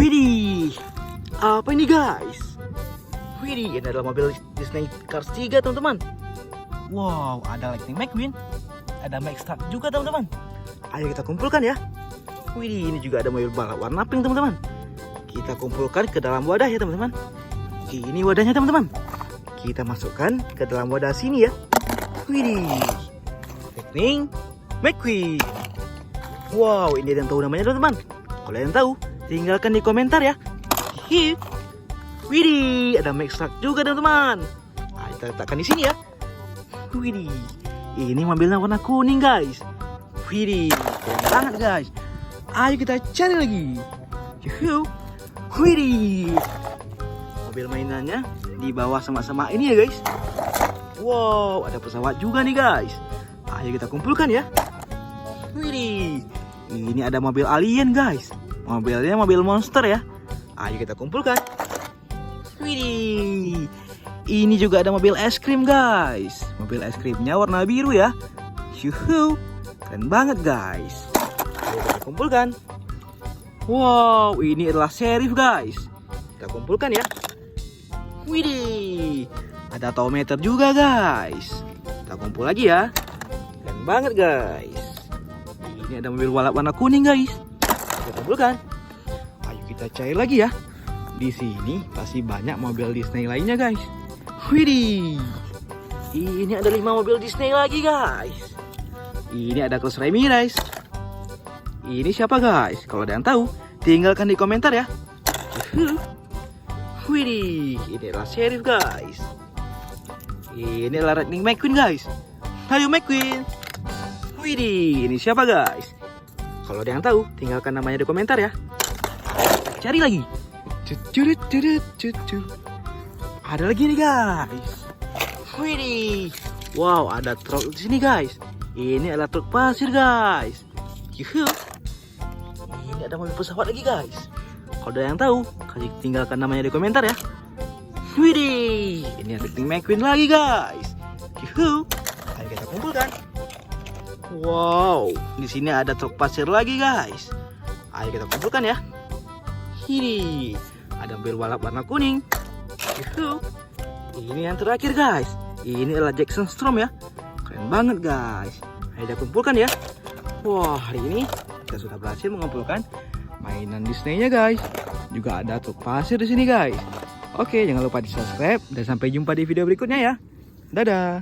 Widih, apa ini guys? Widih, ini adalah mobil Disney Cars 3 teman-teman. Wow, ada Lightning McQueen, ada Max Truck juga teman-teman. Ayo kita kumpulkan ya. Widih, ini juga ada mobil balap warna pink teman-teman. Kita kumpulkan ke dalam wadah ya teman-teman. Ini wadahnya teman-teman. Kita masukkan ke dalam wadah sini ya. Widih, Lightning McQueen. Wow, ini ada yang tahu namanya teman-teman. Kalau yang tahu, tinggalkan di komentar ya. Hihi. Widih, ada Max Truck juga teman-teman. Nah, kita letakkan di sini ya. Widih, ini mobilnya warna kuning guys. Widih, keren banget guys. Ayo kita cari lagi. Yuhu. Widih, mobil mainannya di bawah sama-sama ini ya guys. Wow, ada pesawat juga nih guys. Ayo kita kumpulkan ya. Widih, ini ada mobil alien guys. Mobilnya mobil monster ya. Ayo kita kumpulkan. Widih, ini juga ada mobil es krim guys. Mobil es krimnya warna biru ya. Yuhu, keren banget guys. Ayo kita kumpulkan. Wow, ini adalah sheriff guys. Kita kumpulkan ya. Widih, ada tow-meter juga guys. Kita kumpul lagi ya. Keren banget guys. Ini ada mobil balap warna kuning guys. Kita kumpulkan. Ayo kita cari lagi ya. Di sini pasti banyak mobil Disney lainnya guys. Widih, ini ada 5 mobil Disney lagi guys. Ini ada Klaus Ramirez. Ini siapa guys? Kalau ada yang tahu, tinggalkan di komentar ya. Widih, ini adalah sheriff guys. Ini adalah Lightning McQueen guys. Ayo McQueen. Widih, ini siapa guys? Kalau ada yang tahu, tinggalkan namanya di komentar ya. Cari lagi. Ada lagi nih guys. Widih. Wow, ada truk di sini guys. Ini adalah truk pasir guys. Yuhu. Ini ada mobil pesawat lagi guys. Kalau ada yang tahu, kasih tinggalkan namanya di komentar ya. Widih, ini ada Lightning McQueen lagi guys. Yuhu. Ayo kita kumpulkan. Wow, di sini ada truk pasir lagi guys. Ayo kita kumpulkan ya. Ini ada mobil balap warna kuning. Yuhu. Ini yang terakhir guys. Ini adalah Jackson Storm ya. Keren banget guys. Ayo kita kumpulkan ya. Wah, hari ini kita sudah berhasil mengumpulkan mainan Disney-nya guys. Juga ada truk pasir di sini guys. Oke, jangan lupa di subscribe dan sampai jumpa di video berikutnya ya. Dadah.